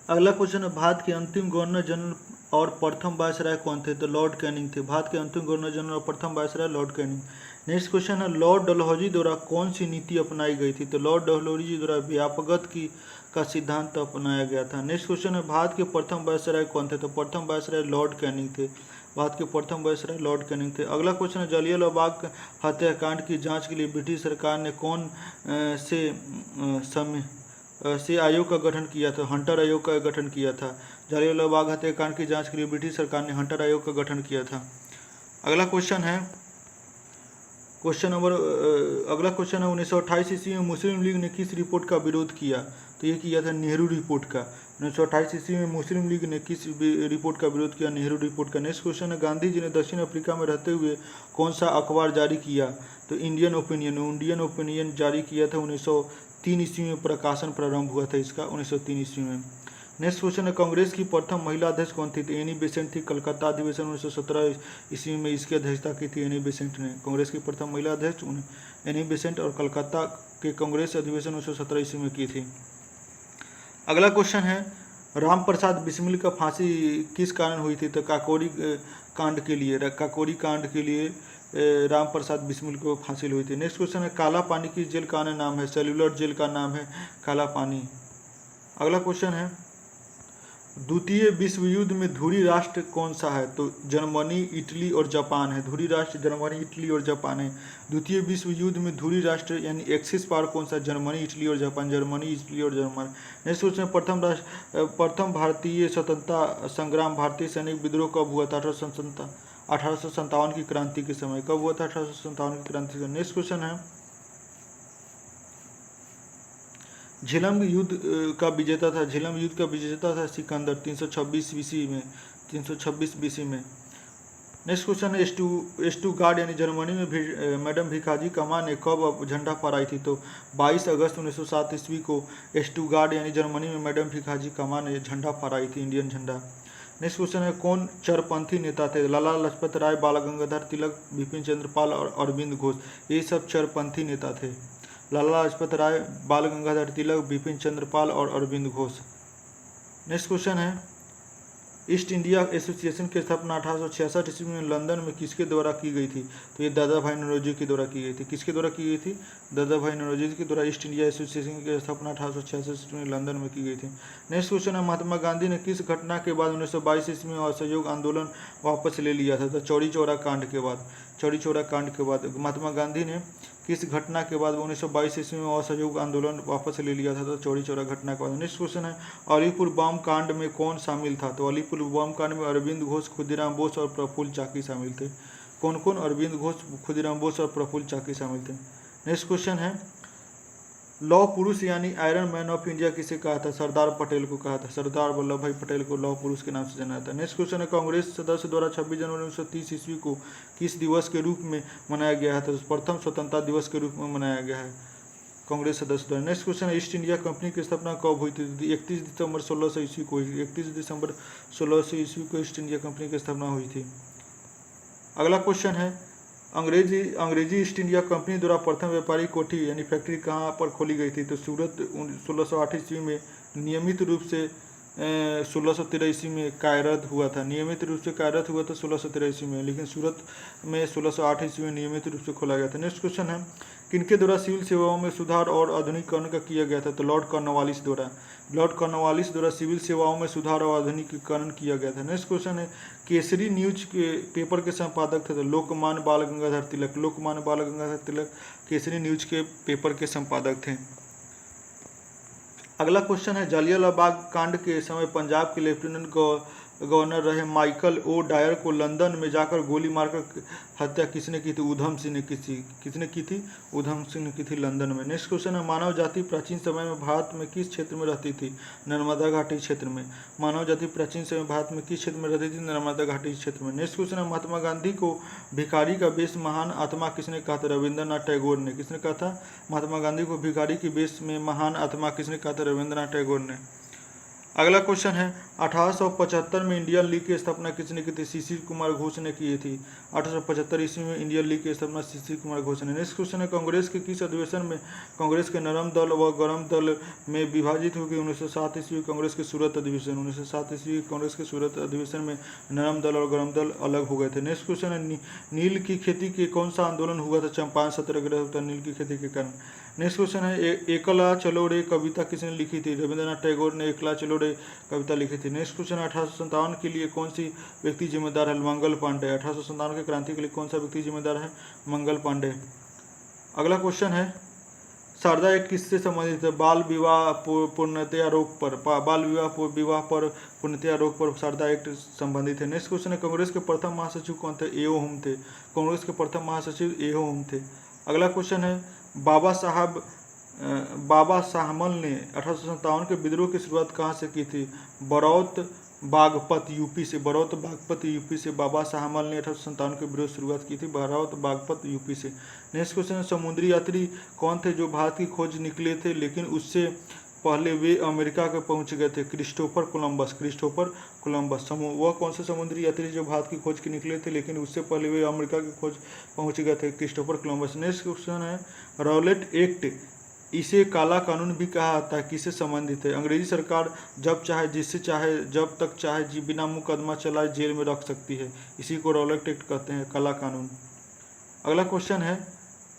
अगला क्वेश्चन है भारत के अंतिम गवर्नर जनरल और प्रथम वायसराय कौन थे? तो लॉर्ड कैनिंग थे। भारत के अंतिम गवर्नर जनरल और प्रथम viceroy Lord Canning. Next question है लॉर्ड डलहौजी द्वारा कौन सी नीति अपनाई गई थी? तो लॉर्ड डलहौजी द्वारा व्यापकता का सिद्धांत अपनाया गया था। नेक्स्ट क्वेश्चन है भारत के प्रथम वायसराय कौन थे? तो प्रथम वायसराय लॉर्ड कैनिंग थे। भारत के प्रथम वायसराय लॉर्ड कैनिंग थे। अगला क्वेश्चन है जालियांवाला बाग हत्याकांड की जांच के लिए ब्रिटिश सरकार ने कौन से आयोग का गठन किया था? हंटर आयोग का गठन किया था। जालियांवाला बाग हत्याकांड की जांच के लिए ब्रिटिश सरकार ने हंटर आयोग का गठन किया था। अगला क्वेश्चन है अगला क्वेश्चन है 1928 ईस्वी में मुस्लिम लीग ने किस रिपोर्ट का विरोध किया? तो ये किया था नेहरू रिपोर्ट का। 1928 ईस्वी में मुस्लिम लीग ने किस रिपोर्ट का विरोध किया? नेहरू रिपोर्ट का। नेक्स्ट क्वेश्चन है गांधी जी ने दक्षिण अफ्रीका में रहते हुए कौन सा अखबार जारी किया? तो इंडियन ओपिनियन जारी किया था। 1903 ईस्वी में प्रकाशन प्रारंभ हुआ था इसका 1903 ईस्वी में। नेक्स्ट क्वेश्चन है कांग्रेस की प्रथम महिला अध्यक्ष कौन थी? तो एनी बेसेंट थी। कलकत्ता अधिवेशन 1917 ईस्वी में इसकी अध्यक्षता की थी एनी बेसेंट ने। कांग्रेस की प्रथम महिला अध्यक्ष एनी बेसेंट और कलकत्ता के कांग्रेस अधिवेशन 1917 ईस्वी में की थी। अगला क्वेश्चन है रामप्रसाद बिस्मिल का फांसी किस कारण हुई थी? तो काकोरी कांड के लिए रामप्रसाद बिस्मिल को फांसी हुई थी। नेक्स्ट क्वेश्चन है काला पानी की जेल का अन्य नाम है? सेल्युलर जेल का नाम है काला पानी। अगला क्वेश्चन है द्वितीय विश्व युद्ध में धुरी राष्ट्र कौन सा है? तो जर्मनी, इटली और जापान है। धुरी राष्ट्र जर्मनी, इटली और जापान है। द्वितीय विश्व युद्ध में धुरी राष्ट्र यानी एक्सिस पावर कौन सा? जर्मनी, इटली और जापान। जर्मनी, इटली और जापान। नेक्स्ट क्वेश्चन प्रथम भारतीय स्वतंत्रता संग्राम भारतीय सैनिक विद्रोह कब हुआ था? 1857 की क्रांति के समय। कब हुआ था? 1857 की क्रांति के समय। नेक्स्ट क्वेश्चन है झेलम युद्ध का विजेता था सिकंदर 326 बीसी में। नेक्स्ट क्वेश्चन है स्टुटगार्ट यानी जर्मनी में मैडम भिखाजी कमा ने कब झंडा फहराई थी? तो 22 अगस्त 1907 ईस्वी को स्टुटगार्ट यानी जर्मनी में मैडम भिखाजी कमा ने झंडा फहराई थी, इंडियन झंडा। नेक्स्ट क्वेश्चन है कौन चरपंथी नेता थे? लाला लाजपत राय, बाल गंगाधर तिलक, बिपिन चंद्र पाल और अरविंद घोष। ये सब चरपंथी नेता थे। लाला लाजपत राय, बाल गंगाधर तिलक, बिपिन चंद्र पाल और अरविंद घोष। नेक्स्ट क्वेश्चन है, ईस्ट इंडिया एसोसिएशन की स्थापना 1866 ईस्वी में लंदन में किसके द्वारा की गई थी? तो ये दादा भाई नौरोजी के द्वारा की गई थी। किसके द्वारा की गई थी? दादा भाई नौरोजी के द्वारा ईस्ट इंडिया एसोसिएशन की स्थापना 1866 ईस्वी में लंदन में की गई थी। नेक्स्ट क्वेश्चन है, महात्मा गांधी ने किस घटना के बाद 1922 ईस्वी में असहयोग आंदोलन वापस ले लिया था? तो चौरी चौरा कांड के बाद। चौरी चौरा कांड के बाद महात्मा गांधी ने किस घटना के बाद 1922 ईस्वी में असहयोग आंदोलन वापस ले लिया था? तो चौरी चौरा घटना के बाद। नेक्स्ट क्वेश्चन है, अलीपुर बम कांड में कौन शामिल था? तो अलीपुर बम कांड में अरविंद घोष, खुदीराम बोस और प्रफुल्ल चाकी शामिल थे। कौन कौन? अरविंद घोष, खुदीराम बोस और प्रफुल्ल चाकी शामिल थे। नेक्स्ट क्वेश्चन है, लौह पुरुष यानी आयरन मैन ऑफ इंडिया किसे कहा था? सरदार पटेल को कहा था। सरदार वल्लभ भाई पटेल को लौह पुरुष के नाम से जाना जाता है। नेक्स्ट क्वेश्चन है, कांग्रेस सदस्य द्वारा 26 जनवरी 1930 ईस्वी को किस दिवस के रूप में मनाया गया है? तो प्रथम स्वतंत्रता दिवस के रूप में मनाया गया है कांग्रेस सदस्य द्वारा। नेक्स्ट क्वेश्चन है, ईस्ट इंडिया कंपनी की स्थापना कब हुई थी? 31 दिसंबर 1600 ईस्वी को। 31 दिसंबर 1600 ईस्वी को ईस्ट इंडिया कंपनी की स्थापना हुई थी। अगला क्वेश्चन है, अंग्रेजी ईस्ट इंडिया कंपनी द्वारा प्रथम व्यापारिक कोठी यानी फैक्ट्री कहाँ पर खोली गई थी? तो सूरत 1608 ईस्वी में नियमित रूप से 1613 ईस्वी में कार्यरत हुआ था। नियमित रूप से कार्यरत हुआ था 1613 ईस्वी में, लेकिन सूरत में 1608 ईस्वी में नियमित रूप से खोला गया था। नेक्स्ट क्वेश्चन है, किनके द्वारा सिविल सेवाओं में सुधार और आधुनिकीकरण का किया गया था? तो लॉर्ड कॉर्नवालिस द्वारा। लॉर्ड कॉर्नवालिस द्वारा सिविल सेवाओं में सुधार और आधुनिकीकरण किया गया था। नेक्स्ट क्वेश्चन है, केसरी न्यूज के पेपर के संपादक थे? तो लोकमान्य बाल गंगाधर तिलक। लोकमान्य बाल गंगाधर तिलक केसरी न्यूज के पेपर के संपादक थे। अगला क्वेश्चन है, जालियांवाला बाग कांड के समय पंजाब के लेफ्टिनेंट गवर्नर रहे माइकल ओ डायर को लंदन में जाकर गोली मारकर हत्या किसने की थी? उधम सिंह ने किसने की थी? उधम सिंह ने की थी लंदन में। नेक्स्ट क्वेश्चन है, मानव जाति प्राचीन समय में भारत में किस क्षेत्र में रहती थी? नर्मदा घाटी क्षेत्र में। मानव जाति प्राचीन समय भारत में किस क्षेत्र में रहती थी? नर्मदा घाटी क्षेत्र में। नेक्स्ट क्वेश्चन है, महात्मा गांधी को भिखारी का बेश महान आत्मा किसने कहा था? रविंद्रनाथ टैगोर ने। किसने कहा था? महात्मा गांधी को भिखारी की बेश में महान आत्मा किसने कहा था? रविंद्रनाथ टैगोर ने। अगला क्वेश्चन है, 1875 में इंडियन लीग की स्थापना किसने की थी? शिशिर कुमार घोष ने की थी। 1875 ईस्वी में इंडियन लीग की स्थापना शिशिर कुमार घोष ने। नेक्स्ट क्वेश्चन है, कांग्रेस के किस अधिवेशन में कांग्रेस के नरम दल व गरम दल में विभाजित होकर 1907 ईस्वी कांग्रेस के सूरत अधिवेशन 1907 ईस्वी कांग्रेस के सूरत अधिवेशन में नरम दल और गरम दल अलग हो गए थे। नेक्स्ट क्वेश्चन है, नील की खेती के कौन सा आंदोलन हुआ था? चंपारण सत्याग्रह होता नील की खेती के कारण। नेक्स्ट क्वेश्चन है, एकला चलो रे कविता किसने लिखी थी? रविंद्रनाथ टैगोर ने एकला चलो रे कविता लिखी थी। नेक्स्ट क्वेश्चन है, 1857 के लिए कौन सी व्यक्ति जिम्मेदार है? मंगल पांडे। 1857 के क्रांति के लिए कौन सा व्यक्ति जिम्मेदार है? मंगल पांडे। अगला क्वेश्चन है, शारदा एक्ट किससे संबंधित है? बाल विवाह पूर्णतया रोक पर। बाल विवाह पर पूर्णतया रोक पर शारदा एक्ट संबंधित है। नेक्स्ट क्वेश्चन है, कांग्रेस के प्रथम महासचिव कौन थे? ए.ओ. होम थे। कांग्रेस के प्रथम महासचिव ए.ओ. होम थे। अगला क्वेश्चन है, बाबा साहमल ने 1857 के विद्रोह की शुरुआत कहाँ से की थी? बरौत बागपत यूपी से। बरौत बागपत यूपी से बाबा साहमल ने 1857 के विद्रोह की शुरुआत की थी। बरौत बागपत यूपी से। नेक्स्ट क्वेश्चन है, समुद्री यात्री कौन थे जो भारत की खोज निकले थे लेकिन उससे पहले वे अमेरिका के पहुंच गए थे? Christopher Columbus. क्रिस्टोफर कोलंबस वह कौन से समुद्री यात्री जो भारत की खोज के निकले थे लेकिन उससे पहले वे अमेरिका की खोज पहुंच गए थे? Christopher Columbus. नेक्स्ट क्वेश्चन है, रॉलेट एक्ट इसे काला कानून भी कहा जाता है, किससे संबंधित है? अंग्रेजी सरकार जब चाहे जिससे चाहे जब तक चाहे बिना मुकदमा चलाए जेल में रख सकती है। इसी को रॉलेट एक्ट कहते हैं, काला कानून। अगला क्वेश्चन है,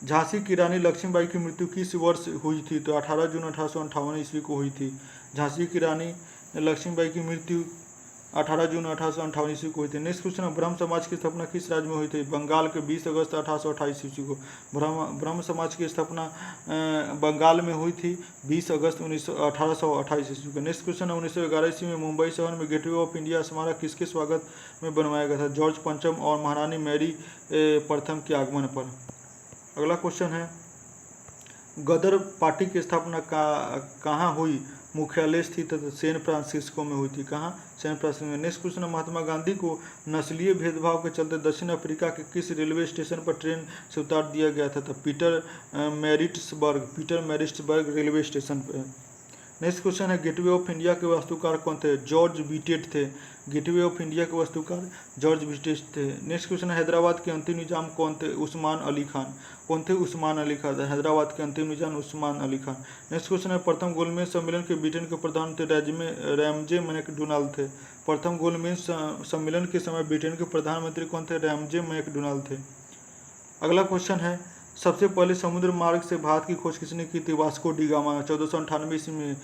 झांसी की रानी लक्ष्मीबाई की मृत्यु किस वर्ष हुई थी? तो 18 जून 1858 ईस्वी को हुई थी। झांसी की रानी लक्ष्मीबाई की मृत्यु 18 जून 1858 ईस्वी को हुई थी। नेक्स्ट क्वेश्चन है, ब्रह्म समाज की स्थापना किस राज्य में हुई थी? बंगाल के 20 अगस्त 1828 ईस्वी को ब्रह्म समाज की स्थापना बंगाल में हुई थी 20 अगस्त 1828 ईस्वी को। नेक्स्ट क्वेश्चन है, 1911 ईस्वी में मुंबई शहर में गेटवे ऑफ इंडिया स्मारक किसके स्वागत में बनवाया गया था? जॉर्ज पंचम और महारानी मैरी प्रथम के आगमन पर। अगला क्वेश्चन है, गदर पार्टी की स्थापना कहाँ हुई? मुख्यालय स्थित सैन फ्रांसिस्को में हुई थी। कहाँ? सैन फ्रांसिस्को में। नेक्स्ट क्वेश्चन है, महात्मा गांधी को नस्लीय भेदभाव के चलते दक्षिण अफ्रीका के किस रेलवे स्टेशन पर ट्रेन से उतार दिया गया था? तो पीटर मैरिट्सबर्ग रेलवे स्टेशन पर। नेक्स्ट क्वेश्चन है गेटवे ऑफ इंडिया के वास्तुकार कौन थे? जॉर्ज व्हिटेट थे। गेटवे ऑफ इंडिया के वास्तुकार जॉर्ज व्हिटेट थे। नेक्स्ट क्वेश्चन है हैदराबाद के अंतिम निजाम कौन थे? उस्मान अली खान। कौन थे? उस्मान अली खान। हैदराबाद के अंतिम निजाम उस्मान अली खान। नेक्स्ट क्वेश्चन है प्रथम गोलमेज सम्मेलन के ब्रिटेन के प्रधान थे रैमजे मैकडोनाल्ड थे। प्रथम गोलमेज सम्मेलन के समय ब्रिटेन के प्रधानमंत्री कौन थे? रैमजे मैकडोनाल्ड थे। अगला क्वेश्चन है सबसे पहले समुद्र मार्ग से भारत की खोज किसने की थी? Vasco D gamma. 1498 ईस्वी में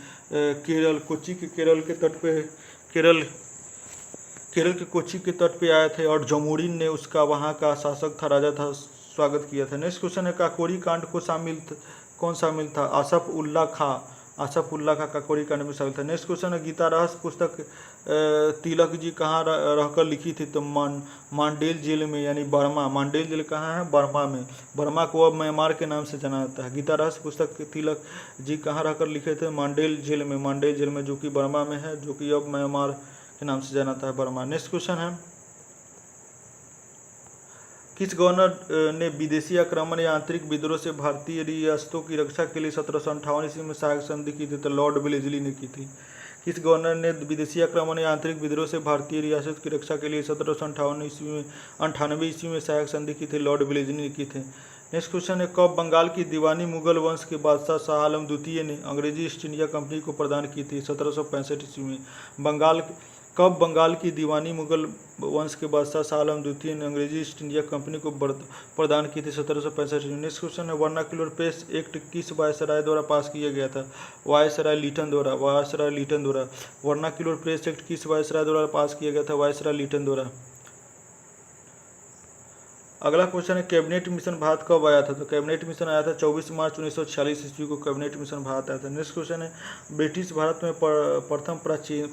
केरल कोच्चि के केरल के कोच्चि के तट पे आए थे और जमोरिन ने उसका वहाँ का शासक था, राजा था, स्वागत किया था। नेक्स्ट क्वेश्चन है काकोरी कांड को कौन शामिल था? आसफ उल्ला खां काकोरी कांड में शामिल था। नेक्स्ट क्वेश्चन है गीता रहस्य पुस्तक तिलक जी कहाँ रहकर लिखी थी? तो मांडेल जेल में, यानी बर्मा। मांडेल जेल कहाँ है? बर्मा में। बर्मा को अब म्यांमार के नाम से जाना जाता है। गीता रहस्य पुस्तक तिलक जी कहाँ रहकर लिखे थे? मांडेल जेल में, जो कि बर्मा में है, जो कि अब म्यांमार के नाम से जाना जाता है, बर्मा। नेक्स्ट क्वेश्चन है किस गवर्नर ने विदेशी आक्रमण या आंतरिक विद्रोह से भारतीय रियासतों की रक्षा के लिए 1758 ईस्वी में सहायक संधि की थी? तो लॉर्ड वेलेस्ली ने की थी। किस गवर्नर ने विदेशी आक्रमण या आंतरिक विद्रोह से भारतीय रियासत की रक्षा के लिए 1758 ईस्वी में सहायक संधि की थी? लॉर्ड वेलेस्ली ने की थी। नेक्स्ट क्वेश्चन है कब बंगाल की दीवानी मुगल वंश के बादशाह शाह आलम द्वितीय ने अंग्रेजी ईस्ट इंडिया कंपनी को प्रदान की थी? 1765 ईस्वी में। कब बंगाल की दीवानी मुगल वंश के बादशाह शाह आलम द्वितीय ने अंग्रेजी ईस्ट इंडिया कंपनी को प्रदान की थी? 1765 में। नेक्स्ट क्वेश्चन है वर्नाक्युलर प्रेस एक्ट किस वायसराय द्वारा पास किया गया था? वायसराय लीटन द्वारा। वर्नाक्युलर प्रेस एक्ट किस वायसराय द्वारा पास किया गया था? वायसराय लीटन द्वारा। अगला क्वेश्चन है कैबिनेट मिशन भारत कब आया था? तो कैबिनेट मिशन आया था 24 मार्च 1946 ईस्वी को कैबिनेट मिशन भारत आया था। नेक्स्ट क्वेश्चन है ब्रिटिश भारत में प्रथम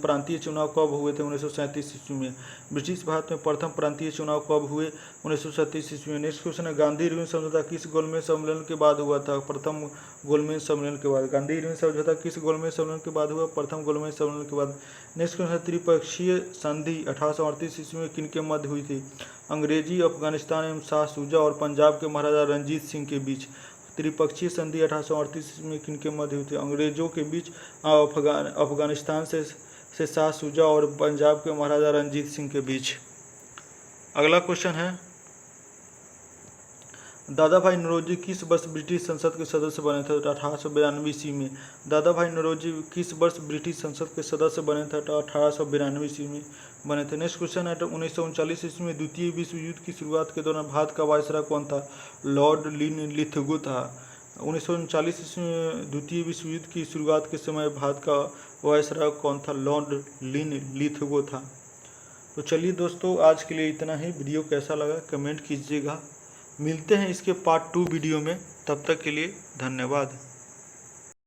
प्रांतीय चुनाव कब हुए थे? 1937 ईस्वी में। ब्रिटिश भारत में प्रथम प्रांतीय चुनाव कब हुए? 1937 ईस्वी में। नेक्स्ट क्वेश्चन है गांधी इरविन समझौता किस गोलमेज सम्मेलन के बाद हुआ था? प्रथम गोलमेज सम्मेलन के बाद। गांधी इरविन समझौता किस गोलमेज सम्मेलन के बाद हुआ? प्रथम गोलमेज सम्मेलन के बाद। नेक्स्ट क्वेश्चन है त्रिपक्षीय संधि 1838 ईस्वी में किन के मध्य हुई थी? अंग्रेजी अफगानिस्तान एवं शाह शुजा और पंजाब के महाराजा रंजीत सिंह के बीच। त्रिपक्षीय संधि 1838 में किनके मध्य हुई थी? अंग्रेजों के बीच अफगानिस्तान से शाह शुजा और पंजाब के महाराजा रंजीत सिंह के बीच। अगला क्वेश्चन है दादा भाई नौरोजी किस वर्ष ब्रिटिश संसद के सदस्य बने थे? 1892 ईस्वी में। दादा भाई नौरोजी किस वर्ष ब्रिटिश संसद के सदस्य बने थे? 1892 ईस्वी में बने थे। नेक्स्ट क्वेश्चन है 1939 ईस्वी में द्वितीय विश्व युद्ध की शुरुआत के दौरान भारत का वायसराय कौन था? लॉर्ड लिथगो था। 1939 ईस्वी में द्वितीय विश्व युद्ध की शुरुआत के समय भारत का वायसराय कौन था? लॉर्ड लिथगो था। तो चलिए दोस्तों आज के लिए इतना ही। वीडियो कैसा लगा कमेंट कीजिएगा। मिलते हैं इसके पार्ट 2 वीडियो में, तब तक के लिए धन्यवाद।